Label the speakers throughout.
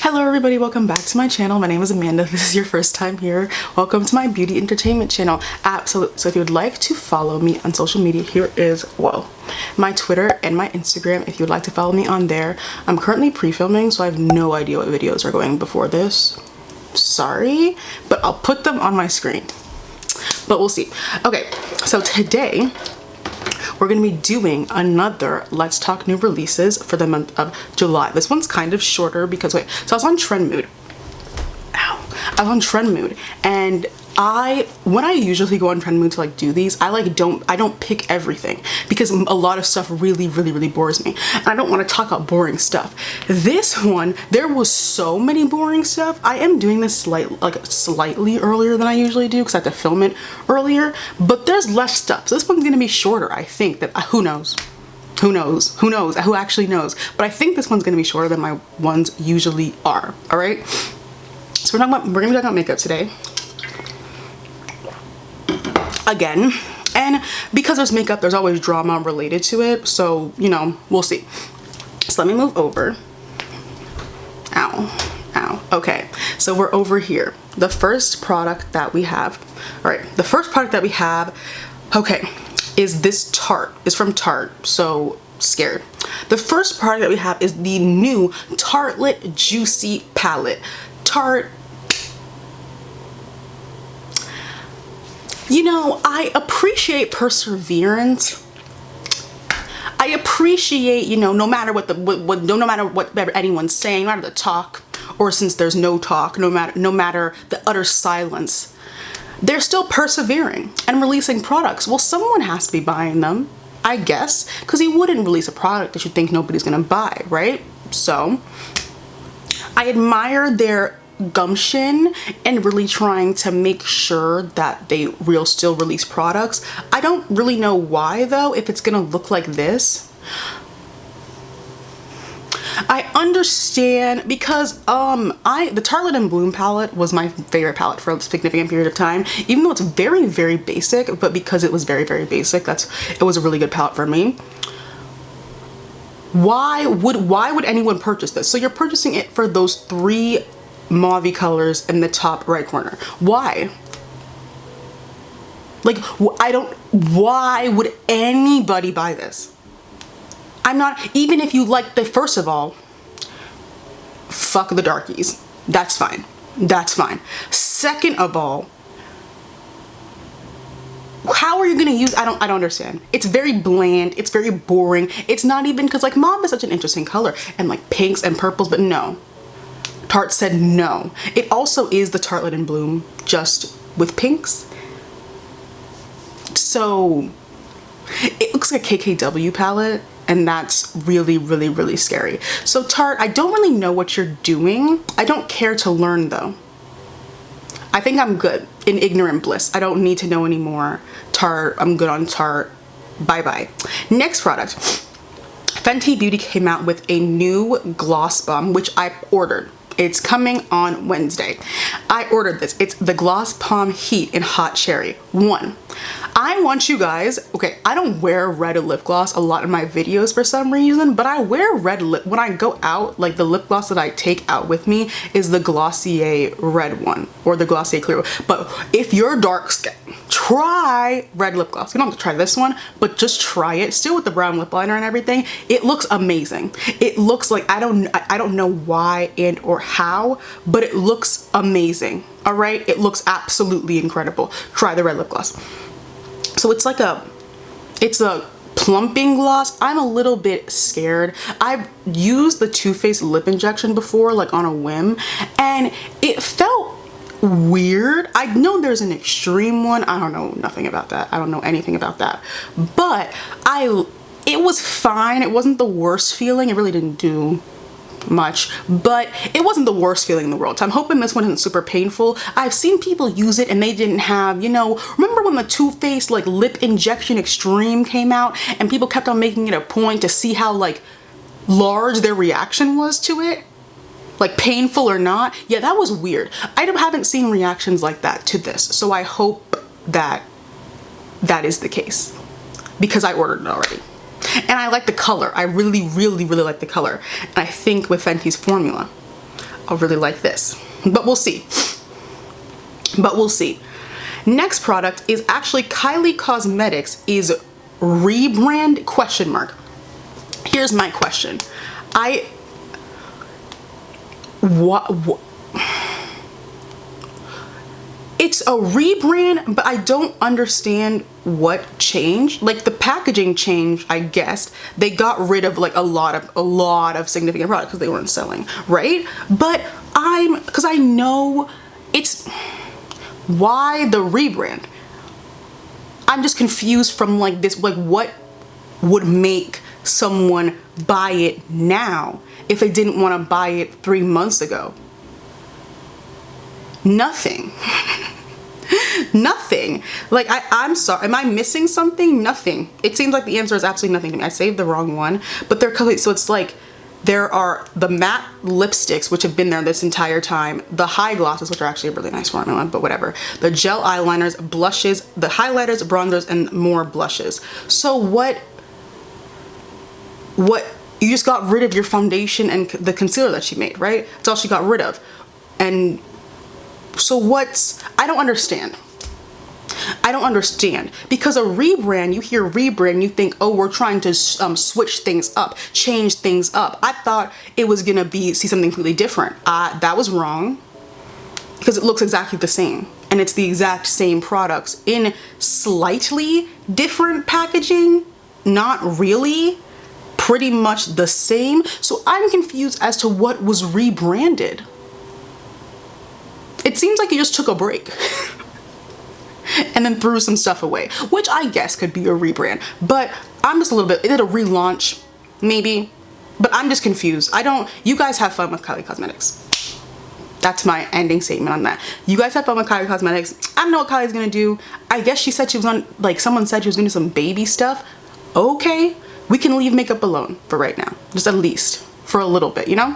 Speaker 1: Hello everybody, welcome back to my channel. My name is Amanda. If this is your first time here, welcome to my beauty entertainment channel. So if you would like to follow me on social media, here is, my Twitter and my Instagram if you would like to follow me on there. I'm currently pre-filming, so I have no idea what videos are going before this. Sorry, but I'll put them on my screen. But we'll see. Okay, so today we're going to be doing another Let's Talk New Releases for the month of July. This one's kind of shorter because, so I was on Trend Mood. I was on Trend Mood, and when I usually go on Trend Mood to like do these, I don't pick everything because a lot of stuff really bores me, and I don't want to talk about boring stuff. This one, there was so many boring stuff. I am doing this slightly earlier than I usually do because I have to film it earlier, but there's less stuff, so this one's gonna be shorter. I think that who knows who actually knows, but I think this one's gonna be shorter than my ones usually are. All right, so we're gonna be talking about makeup today again, and because there's makeup, there's always drama related to it, so you know, we'll see. So let me move over. Ow. Okay, so we're over here. The first product that we have, okay, is this Tarte. It's from Tarte, so scared. The first product that we have is the new Tartelette Juicy Palette. Tarte, you know, I appreciate perseverance. I appreciate, you know, no matter what anyone's saying, no matter the talk, or since there's no talk, no matter the utter silence, they're still persevering and releasing products. Well, someone has to be buying them, I guess, because you wouldn't release a product that you think nobody's gonna buy, right? So I admire their gumption and really trying to make sure that they still release products. I don't really know why though, if it's gonna look like this. I understand because the Tartelette in Bloom palette was my favorite palette for a significant period of time, even though it's very basic, but because it was very basic, it was a really good palette for me. Why would anyone purchase this? So you're purchasing it for those 3 mauve colors in the top right corner. Why? Like, why would anybody buy this? I'm not, even if you like first of all, fuck the darkies. That's fine. Second of all, how are you gonna use, I don't understand. It's very bland, it's very boring. It's not even, because like mauve is such an interesting color, and like pinks and purples, but no. Tarte said no. It also is the Tartelette in Bloom, just with pinks. So it looks like a KKW palette, and that's really scary. So Tarte, I don't really know what you're doing. I don't care to learn though. I think I'm good in ignorant bliss. I don't need to know anymore. Tarte, I'm good on Tarte. Bye. Next product. Fenty Beauty came out with a new gloss bomb, which I ordered. It's coming on Wednesday. I ordered this. It's the Gloss Bomb Heat in Hot Cherry 1. I want you guys, okay, I don't wear red lip gloss a lot in my videos for some reason, but I wear red lip when I go out. Like the lip gloss that I take out with me is the Glossier red one, or the Glossier clear. But if you're dark skin, try red lip gloss. You don't have to try this one, but just try it. Still with the brown lip liner and everything. It looks amazing. It looks like, I don't know why and or how, but it looks amazing. All right, it looks absolutely incredible. Try the red lip gloss. So it's a plumping gloss. I'm a little bit scared. I've used the Too Faced lip injection before, like on a whim, and it felt weird. I know there's an extreme one. I don't know nothing about that. I don't know anything about that, but it was fine. It wasn't the worst feeling. It really didn't do much, but it wasn't the worst feeling in the world. So I'm hoping this one isn't super painful. I've seen people use it and they didn't have, you know, remember when the Too Faced like lip injection extreme came out and people kept on making it a point to see how like large their reaction was to it, like painful or not. Yeah, that was weird. I haven't seen reactions like that to this, so I hope that that is the case because I ordered it already. And I like the color. I really, really, really like the color. And I think with Fenty's formula, I'll really like this. But we'll see. But we'll see. Next product is actually Kylie Cosmetics is rebrand question mark. Here's my question. What it's a rebrand, but I don't understand what changed. Like the packaging changed, I guess. They got rid of like a lot of significant products because they weren't selling, right? But because I know it's, why the rebrand? I'm just confused from like this, like what would make someone buy it now if they didn't want to buy it 3 months ago? Nothing. Nothing. Like I'm sorry, am I missing something? Nothing. It seems like the answer is absolutely nothing to me. I saved the wrong one, but they're color, so it's like there are the matte lipsticks, which have been there this entire time, the high glosses, which are actually a really nice formula, but whatever, the gel eyeliners, blushes, the highlighters, bronzers, and more blushes. So what you just got rid of your foundation and the concealer that she made, right? That's all she got rid of. And so I don't understand. I don't understand, because a rebrand, you hear rebrand, you think, oh, we're trying to switch things up, change things up. I thought it was gonna see something completely different. That was wrong, because it looks exactly the same, and it's the exact same products in slightly different packaging, not really, pretty much the same. So I'm confused as to what was rebranded. It seems like you just took a break and then threw some stuff away, which I guess could be a rebrand, but I'm just a little bit, is it a relaunch? Maybe, but I'm just confused. You guys have fun with Kylie Cosmetics. That's my ending statement on that. You guys have fun with Kylie Cosmetics. I don't know what Kylie's gonna do. I guess she said she was on, like someone said she was gonna do some baby stuff. Okay, we can leave makeup alone for right now, just at least for a little bit, you know?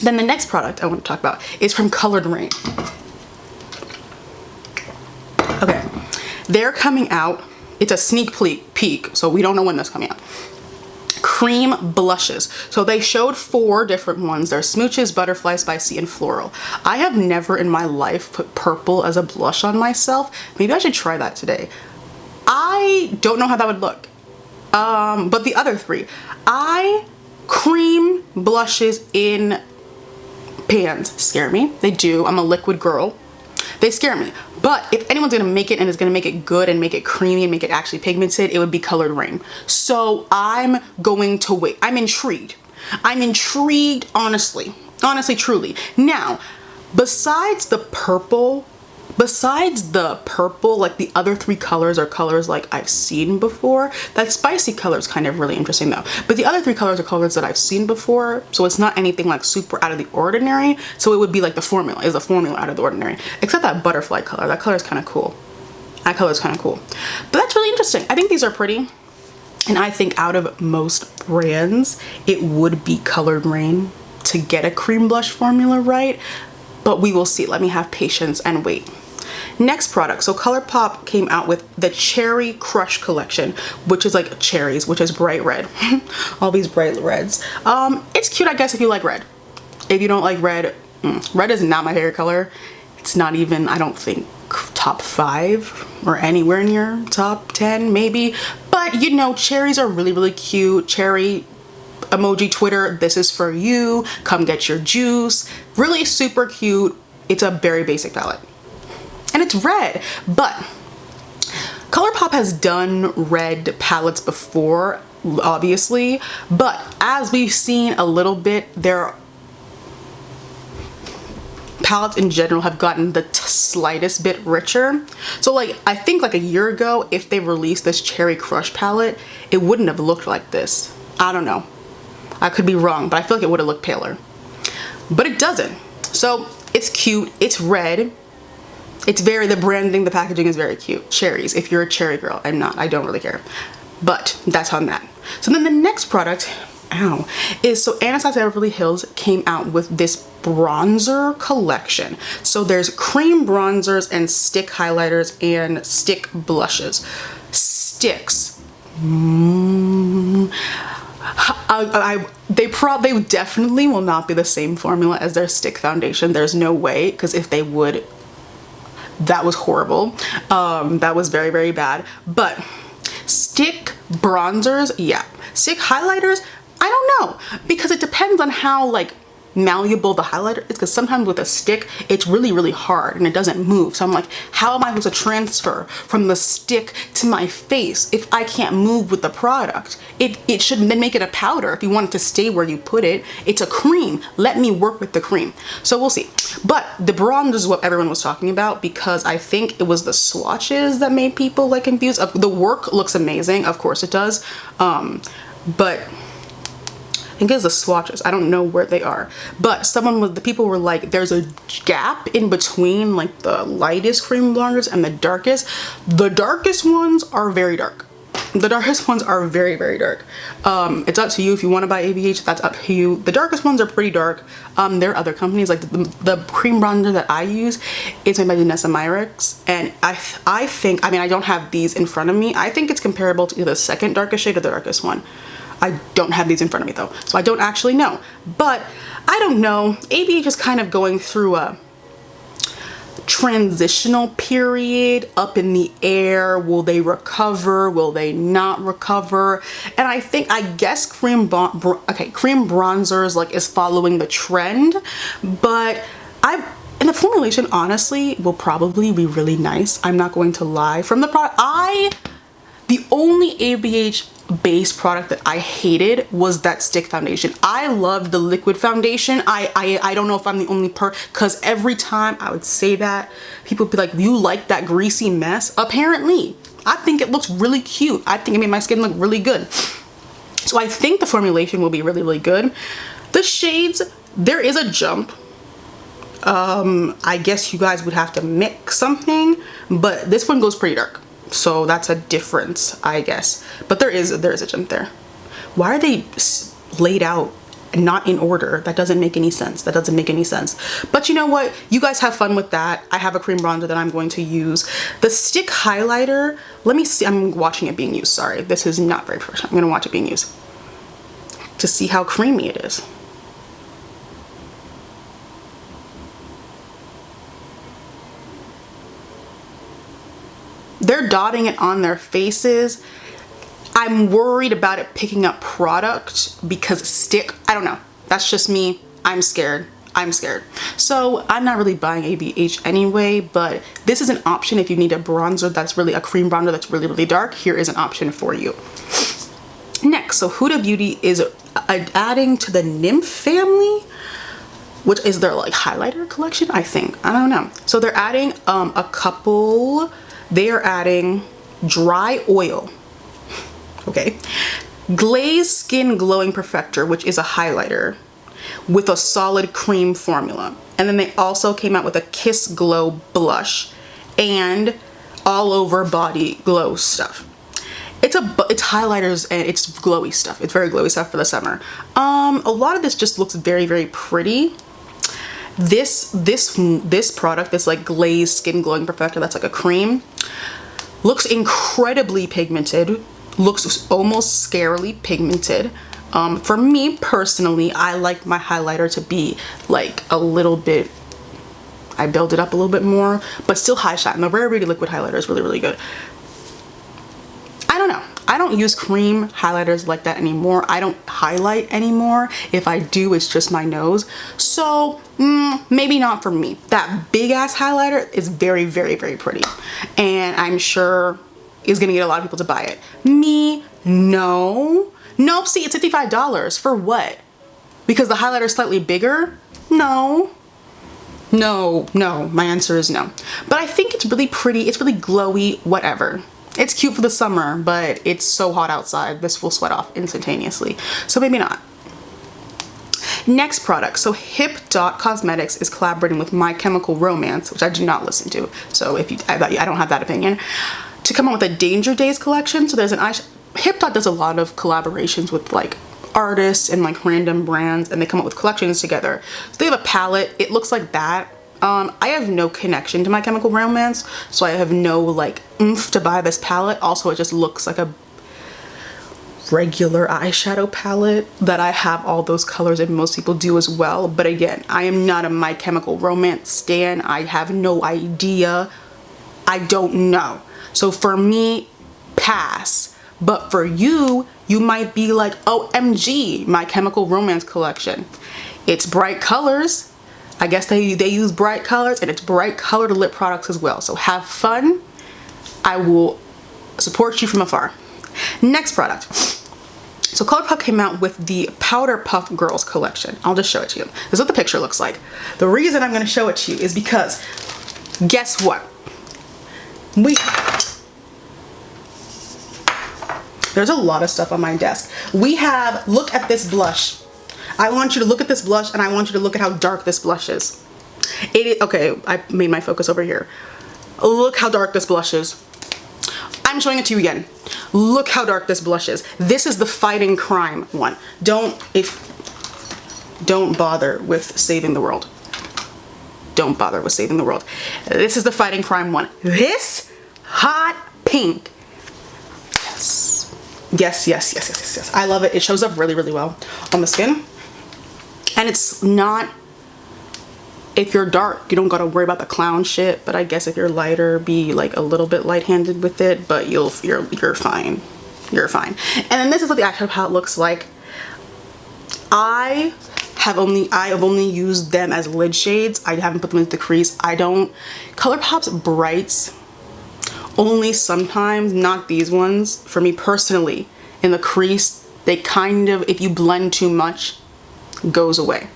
Speaker 1: Then the next product I want to talk about is from Colored Rain. Okay, they're coming out, it's a sneak peek, so we don't know when that's coming out. Cream blushes. So they showed 4 different ones. There's Smooches, Butterfly, Spicy, and Floral. I have never in my life put purple as a blush on myself. Maybe I should try that today. I don't know how that would look. But the other 3, cream blushes in pans scare me. They do. I'm a liquid girl. They scare me. But if anyone's gonna make it and is gonna make it good and make it creamy and make it actually pigmented, it would be Colored Rain. So I'm going to wait. I'm intrigued. I'm intrigued, honestly. Honestly, truly. Now, besides the purple, like the other 3 colors are colors like I've seen before. That spicy color is kind of really interesting though. But the other 3 colors are colors that I've seen before. So it's not anything like super out of the ordinary. So it would be like the formula, is a formula out of the ordinary. Except that butterfly color, that color is kind of cool. That color is kind of cool. But that's really interesting. I think these are pretty. And I think out of most brands, it would be Colored Rain to get a cream blush formula right. But we will see. Let me have patience and wait. Next product, so Colourpop came out with the Cherry Crush collection, which is like cherries, which is bright red. All these bright reds. It's cute, I guess, if you like red. If you don't like red, red is not my favorite color. It's not even, I don't think, top 5 or anywhere near top 10 maybe. But you know, cherries are really, really cute. Cherry emoji Twitter, this is for you. Come get your juice. Really super cute. It's a very basic palette. And it's red, but Colourpop has done red palettes before, obviously, but as we've seen a little bit, their palettes in general have gotten the slightest bit richer. So like, I think like a year ago, if they released this Cherry Crush palette, it wouldn't have looked like this. I don't know. I could be wrong, but I feel like it would have looked paler. But it doesn't. So it's cute, it's red. It's the branding, the packaging is very cute. Cherries, if you're a cherry girl. I'm not, I don't really care. But that's on that. So then the next product, is so Anastasia Beverly Hills came out with this bronzer collection. So there's cream bronzers and stick highlighters and stick blushes. Sticks. They definitely will not be the same formula as their stick foundation. There's no way, because if they would, that was horrible. That was very, very bad. But stick bronzers, yeah. Stick highlighters, I don't know, because it depends on how like malleable the highlighter is, because sometimes with a stick it's really, really hard and it doesn't move. So I'm like, how am I supposed to transfer from the stick to my face if I can't move with the product? It should then make it a powder if you want it to stay where you put it. It's a cream. Let me work with the cream. So we'll see. But the bronzer is what everyone was talking about, because I think it was the swatches that made people like confused. The work looks amazing, of course it does, but I think it's the swatches. I don't know where they are, but the people were like, there's a gap in between like the lightest cream bronzers and the darkest. The darkest ones are very dark. The darkest ones are very, very dark. It's up to you if you want to buy ABH, that's up to you. The darkest ones are pretty dark. There are other companies, like the cream bronzer that I use is made by Vanessa Myricks, and I think, I mean, I don't have these in front of me. I think it's comparable to the second darkest shade or the darkest one. I don't have these in front of me though, so I don't actually know. But I don't know, ABH is kind of going through a transitional period, up in the air. Will they recover? Will they not recover? And I guess cream bronzers like is following the trend, but and the formulation honestly will probably be really nice. I'm not going to lie. From the product, the only ABH base product that I hated was that stick foundation. I loved the liquid foundation. I don't know if I'm the only because every time I would say that, people would be like, you like that greasy mess? Apparently. I think it looks really cute. I think it made my skin look really good. So I think the formulation will be really, really good. The shades, there is a jump. I guess you guys would have to mix something, but this one goes pretty dark. So that's a difference, I guess. But there is a jump there. Why are they laid out not in order? That doesn't make any sense. That doesn't make any sense. But you know what? You guys have fun with that. I have a cream bronzer that I'm going to use. The stick highlighter, let me see. I'm watching it being used. Sorry, this is not very professional. I'm gonna watch it being used to see how creamy it is. They're dotting it on their faces. I'm worried about it picking up product because stick, I don't know. That's just me. I'm scared. I'm scared. So I'm not really buying ABH anyway, but this is an option if you need a bronzer that's really a cream bronzer that's really, really dark. Here is an option for you. Next, so Huda Beauty is adding to the Nymph family, which is their like highlighter collection, I think. I don't know. So they're adding a couple. They are adding dry oil, okay, Glaze Skin Glowing Perfector, which is a highlighter with a solid cream formula. And then they also came out with a Kiss Glow blush and all over body glow stuff. It's highlighters and it's glowy stuff. It's very glowy stuff for the summer. A lot of this just looks very, very pretty. This product, this like Glaze Skin Glowing Perfector, that's like a cream, looks incredibly pigmented, looks almost scarily pigmented. For me personally, I like my highlighter to be like a little bit, I build it up a little bit more, but still high shine. The Rare Beauty liquid highlighter is really, really good. I don't know. I don't use cream highlighters like that anymore. I don't highlight anymore. If I do, it's just my nose. So maybe not for me. That big ass highlighter is very, very, very pretty. And I'm sure is gonna get a lot of people to buy it. Me, no. Nope, see, it's $55. For what? Because the highlighter is slightly bigger? No. No, no, my answer is no. But I think it's really pretty, it's really glowy, whatever. It's cute for the summer, but it's so hot outside, this will sweat off instantaneously. So maybe not. Next product, so Hip Dot Cosmetics is collaborating with My Chemical Romance, which I do not listen to, so I don't have that opinion, to come out with a Danger Days collection. So there's an Hip Dot does a lot of collaborations with like artists and like random brands, and they come up with collections together. So they have a palette, it looks like that. I have no connection to My Chemical Romance, so I have no like oomph to buy this palette. Also, it just looks like a regular eyeshadow palette that I have all those colors, and most people do as well. But again, I am not a My Chemical Romance stan. I have no idea. I don't know. So for me, pass. But for you, you might be like, OMG, My Chemical Romance collection. It's bright colors. I guess they use bright colors, and it's bright colored lip products as well. So have fun. I will support you from afar. Next product. So Colourpop came out with the Powder Puff Girls collection. I'll just show it to you. This is what the picture looks like. The reason I'm going to show it to you is because, guess what? There's a lot of stuff on my desk. We have, look at this blush. I want you to look at this blush, and I want you to look at how dark this blush is. Okay, I made my focus over here. Look how dark this blush is. I'm showing it to you again. Look how dark this blush is. This is the Fighting Crime one. Don't bother with saving the world. Don't bother with saving the world. This is the Fighting Crime one. This hot pink. Yes. I love it. It shows up really, really well on the skin. And it's not, if you're dark, you don't gotta worry about the clown shit, but I guess if you're lighter, be like a little bit light-handed with it, but you're fine. You're fine. And then this is what the eyeshadow palette looks like. I have only used them as lid shades. I haven't put them into the crease. Colourpop's brights only sometimes, not these ones. For me personally, in the crease, they kind of, if you blend too much, goes away.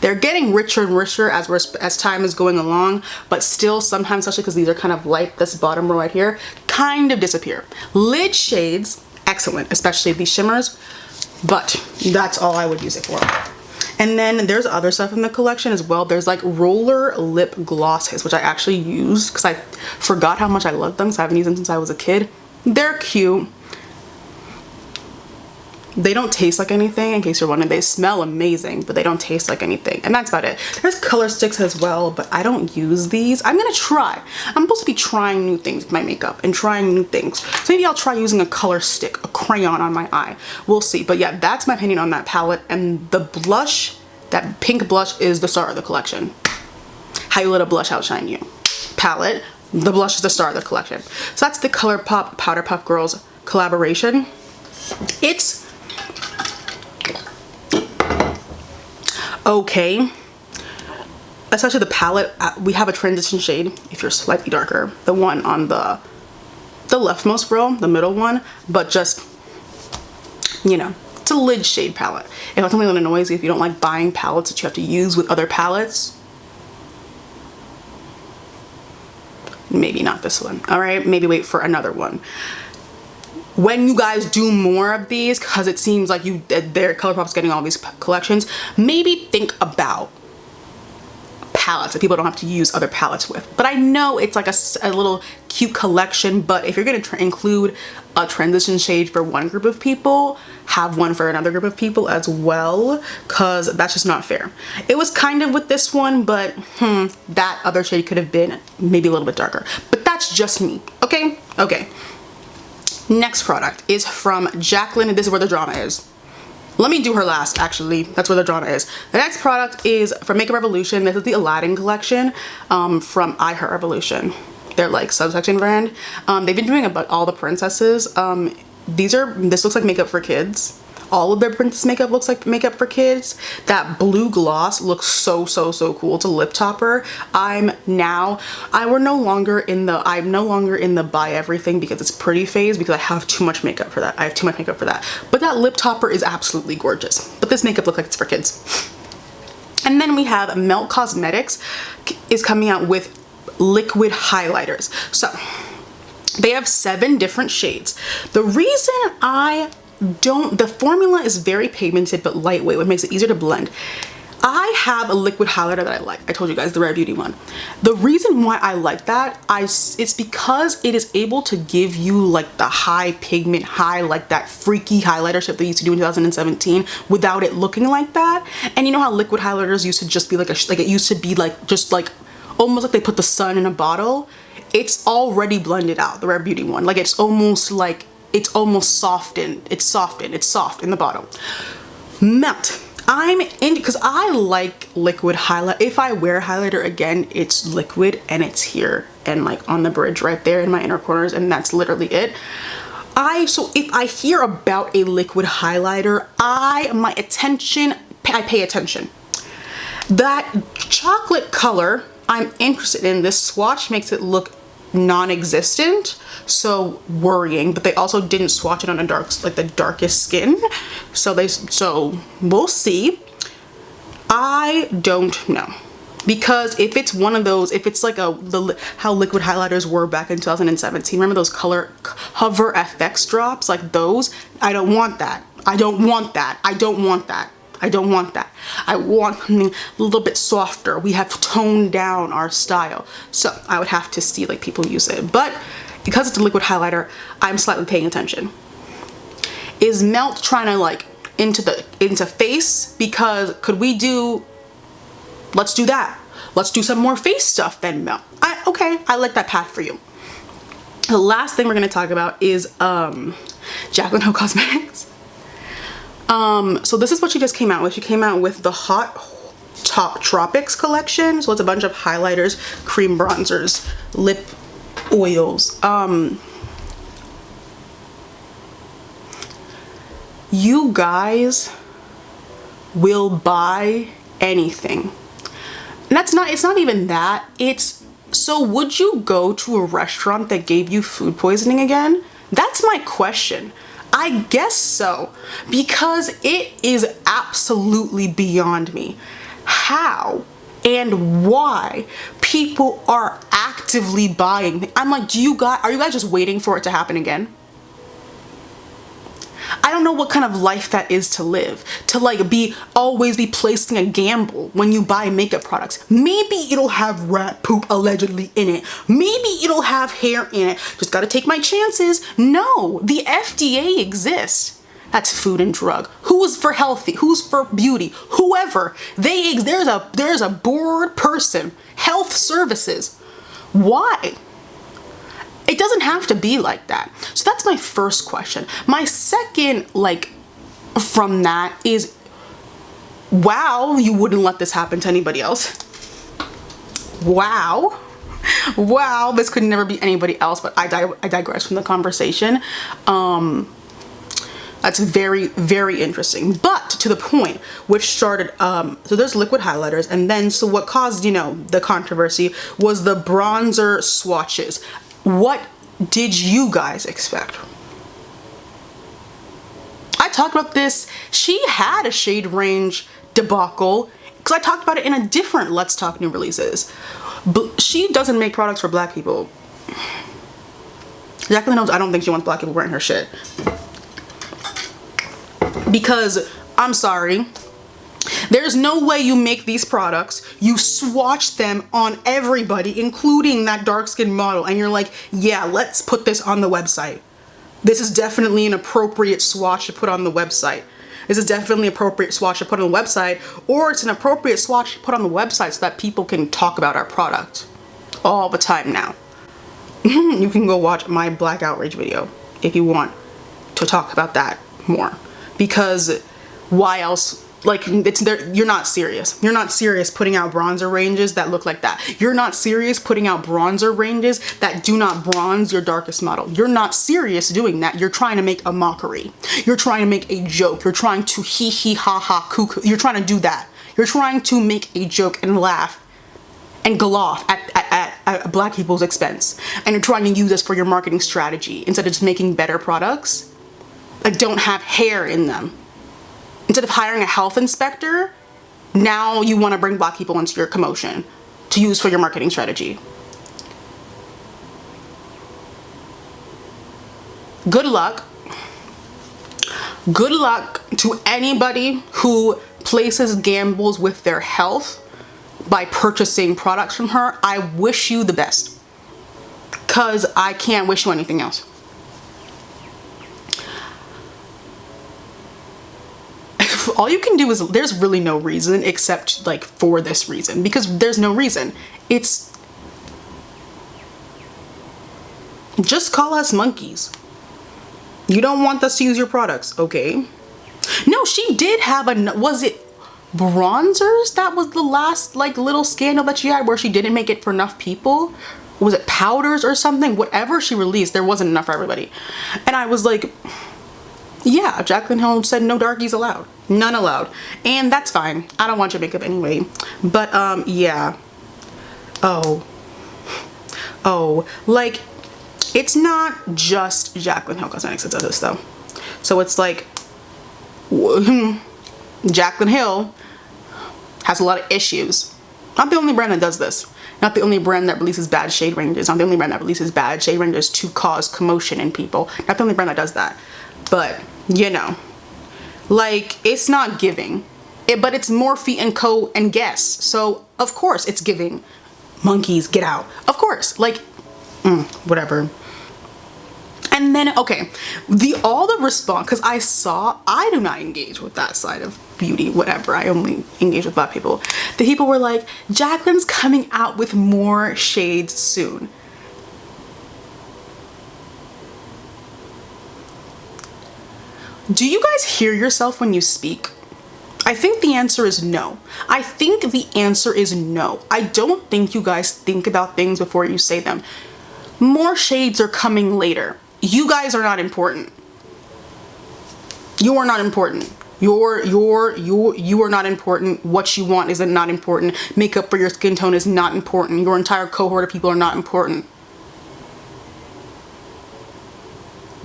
Speaker 1: They're getting richer and richer as time is going along, but still sometimes, especially because these are kind of light, this bottom row right here, kind of disappear. Lid shades, excellent, especially these shimmers, but that's all I would use it for. And then there's other stuff in the collection as well. There's like roller lip glosses, which I actually use because I forgot how much I love them, so I haven't used them since I was a kid. They're cute. They don't taste like anything, in case you're wondering. They smell amazing, but they don't taste like anything. And that's about it. There's color sticks as well, but I don't use these. I'm gonna try. I'm supposed to be trying new things with my makeup and trying new things. So maybe I'll try using a color stick, a crayon on my eye. We'll see. But yeah, that's my opinion on that palette. And the blush, that pink blush, is the star of the collection. How you let a blush outshine you. Palette, the blush is the star of the collection. So that's the Colourpop Powder Puff Girls collaboration. It's okay, especially the palette. We have a transition shade if you're slightly darker, the one on the leftmost row, the middle one, but just, you know, it's a lid shade palette. If it's something that annoys you, if you don't like buying palettes that you have to use with other palettes, maybe not this one. All right, maybe wait for another one. When you guys do more of these, because it seems like Colourpop's getting all these collections, maybe think about palettes that people don't have to use other palettes with. But I know it's like a little cute collection, but if you're going to include a transition shade for one group of people, have one for another group of people as well, because that's just not fair. It was kind of with this one, but that other shade could have been maybe a little bit darker. But that's just me, okay? Okay. Next product is from Jaclyn, and this is where the drama is. Let me do her last, actually. That's where the drama is. The next product is from Makeup Revolution. This is the Aladdin Collection from iHeart Revolution. They're like subsection brand. They've been doing about all the princesses. This looks like makeup for kids. All of their princess makeup looks like makeup for kids. That blue gloss looks so cool. It's a lip topper. I'm no longer in the buy everything because it's pretty phase, because I have too much makeup for that. But that lip topper is absolutely gorgeous. But this makeup looks like it's for kids. And then we have Melt Cosmetics is coming out with liquid highlighters. So they have 7 different shades. The reason the formula is very pigmented but lightweight, which makes it easier to blend. I have a liquid highlighter that I like. I told you guys, the Rare Beauty one. The reason why I like that, it's because it is able to give you like the high pigment, like that freaky highlighter shit they used to do in 2017 without it looking like that. And you know how liquid highlighters used to just be almost like they put the sun in a bottle? It's already blended out, the Rare Beauty one. Like it's almost like it's almost softened. It's softened. It's soft in the bottom. Melt. I'm in because I like liquid highlight. If I wear highlighter again, it's liquid and it's here and like on the bridge right there in my inner corners, and that's literally it. So if I hear about a liquid highlighter, I pay attention. That chocolate color I'm interested in. This swatch makes it look non-existent, so worrying, but they also didn't swatch it on a the darkest skin, so we'll see. I don't know, because if it's one of those, if it's like how liquid highlighters were back in 2017, remember those color hover FX drops, like those, I don't want that. I don't want that. I don't want that. I don't want that. I want something a little bit softer. We have toned down our style. So I would have to see like people use it. But because it's a liquid highlighter, I'm slightly paying attention. Is Melt trying to like into face? Because let's do that. Let's do some more face stuff then, Melt. Okay, I like that path for you. The last thing we're gonna talk about is Jaclyn Cosmetics. So this is what she just came out with. She came out with the Hot Top Tropics collection. So it's a bunch of highlighters, cream bronzers, lip oils. You guys will buy anything. And it's not even that. So would you go to a restaurant that gave you food poisoning again? That's my question. I guess so, because it is absolutely beyond me how and why people are actively buying. I'm like, are you guys just waiting for it to happen again? I don't know what kind of life that is to live, to like always be placing a gamble when you buy makeup products. Maybe it'll have rat poop allegedly in it. Maybe it'll have hair in it. Just gotta take my chances. No, the FDA exists. That's Food and Drug. Who's for healthy? Who's for beauty? Whoever. There's a board person. Health services. Why? It doesn't have to be like that. So that's my first question. My second, from that is, wow, you wouldn't let this happen to anybody else. Wow. Wow, this could never be anybody else, but I digress from the conversation. That's very, very interesting. But to the point, which started, so there's liquid highlighters, and then, so what caused, the controversy was the bronzer swatches. What did you guys expect? I talked about this. She had a shade range debacle because I talked about it in a different Let's Talk New Releases. But she doesn't make products for black people. Jaclyn knows I don't think she wants black people wearing her shit. Because, I'm sorry, there's no way you make these products, you swatch them on everybody, including that dark-skinned model, and you're like, yeah, let's put this on the website. This is definitely an appropriate swatch to put on the website. This is definitely an appropriate swatch to put on the website, or it's an appropriate swatch to put on the website so that people can talk about our product all the time now. You can go watch my Black Outrage video if you want to talk about that more. Because why else? You're not serious. You're not serious putting out bronzer ranges that look like that. You're not serious putting out bronzer ranges that do not bronze your darkest model. You're not serious doing that. You're trying to make a mockery. You're trying to make a joke. You're trying to hee hee ha ha cuckoo. You're trying to do that. You're trying to make a joke and laugh and go off at black people's expense. And you're trying to use this for your marketing strategy instead of just making better products that don't have hair in them. Instead of hiring a health inspector, now you want to bring black people into your commotion to use for your marketing strategy. Good luck. Good luck to anybody who places gambles with their health by purchasing products from her. I wish you the best, because I can't wish you anything else. All you can do is, there's really no reason except for this reason, because there's no reason. It's just call us monkeys. You don't want us to use your products, okay? No, she did have a, was it bronzers? That was the last like little scandal that she had where she didn't make it for enough people. Was it powders or something? Whatever she released, there wasn't enough for everybody. And I was like, yeah, Jaclyn Hill said no darkies allowed. None allowed. And that's fine. I don't want your makeup anyway. But yeah. Oh, like, it's not just Jaclyn Hill Cosmetics that does this though. So it's like, Jaclyn Hill has a lot of issues. Not the only brand that does this. Not the only brand that releases bad shade ranges. Not the only brand that releases bad shade ranges to cause commotion in people. Not the only brand that does that. But, you know, like, it's not giving. But it's Morphe and Co. and Guess. So, of course, it's giving. Monkeys, get out. Of course. Like, whatever. And then, okay, all the response, because I do not engage with that side of beauty, whatever. I only engage with Black people. The people were like, Jaclyn's coming out with more shades soon. Do you guys hear yourself when you speak? I think the answer is no. I think the answer is no. I don't think you guys think about things before you say them. More shades are coming later. You guys are not important. You are not important. You are not important. What you want is not important. Makeup for your skin tone is not important. Your entire cohort of people are not important.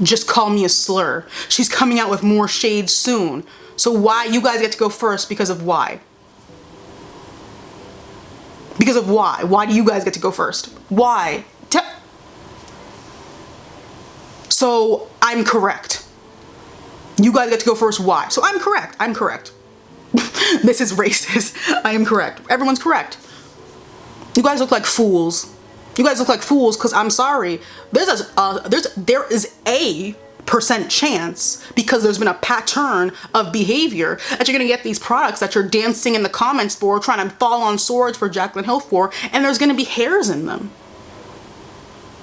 Speaker 1: Just call me a slur. She's coming out with more shades soon. So why you guys get to go first? Because of why? Because of why? Why do you guys get to go first? Why? So I'm correct. You guys get to go first. Why? So I'm correct. I'm correct. This is racist. I am correct. Everyone's correct. You guys look like fools. You guys look like fools because I'm sorry. There is a % chance, because there's been a pattern of behavior, that you're gonna get these products that you're dancing in the comments for, trying to fall on swords for Jaclyn Hill for, and there's gonna be hairs in them.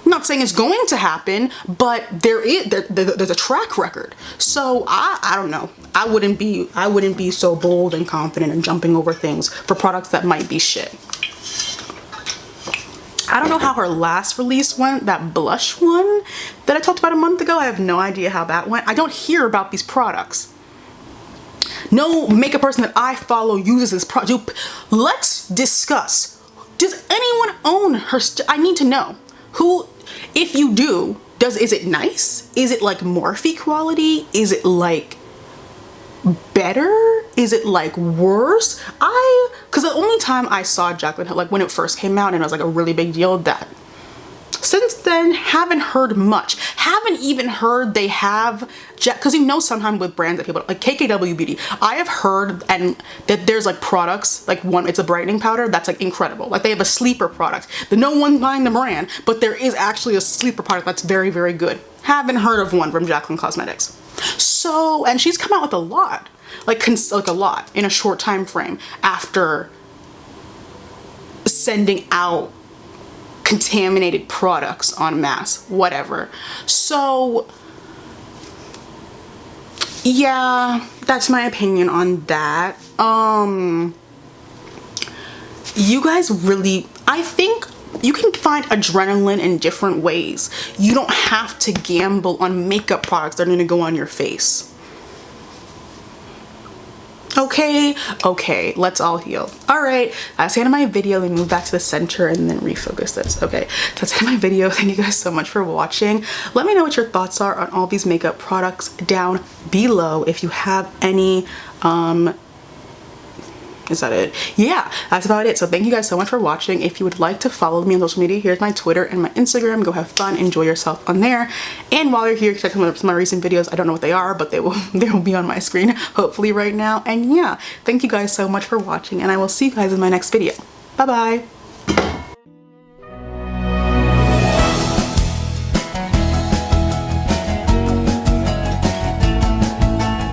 Speaker 1: I'm not saying it's going to happen, but there's a track record. So I don't know. I wouldn't be so bold and confident in jumping over things for products that might be shit. I don't know how her last release went, that blush one that I talked about a month ago. I have no idea how that went. I don't hear about these products. No makeup person that I follow uses this product. Let's discuss. Does anyone own her? I need to know. Who, if you do, is it nice? Is it like Morphe quality? Is it like better? Is it like worse? Because the only time I saw Jaclyn Hill, like when it first came out and it was like a really big deal, that since then haven't heard much. Haven't even heard they have, because you know sometimes with brands that people like KKW Beauty, I have heard and that there's like products, like one, it's a brightening powder that's like incredible. Like they have a sleeper product that no one's buying the brand, but there is actually a sleeper product that's very, very good. Haven't heard of one from Jaclyn Cosmetics. So, and she's come out with a lot, like a lot in a short time frame after sending out contaminated products en masse, whatever. So yeah, that's my opinion on that. You guys really, I think you can find adrenaline in different ways. You don't have to gamble on makeup products that are gonna go on your face. Okay, let's all heal. All right, that's the end of my video. Let me move back to the center and then refocus this. Okay, that's the end of my video. Thank you guys so much for watching. Let me know what your thoughts are on all these makeup products down below. If you have any, is that it? Yeah, that's about it. So thank you guys so much for watching. If you would like to follow me on social media, here's my Twitter and my Instagram. Go have fun, enjoy yourself on there. And while you're here, check out some of my recent videos. I don't know what they are, but they will be on my screen hopefully right now. And yeah, thank you guys so much for watching, and I will see you guys in my next video. Bye bye.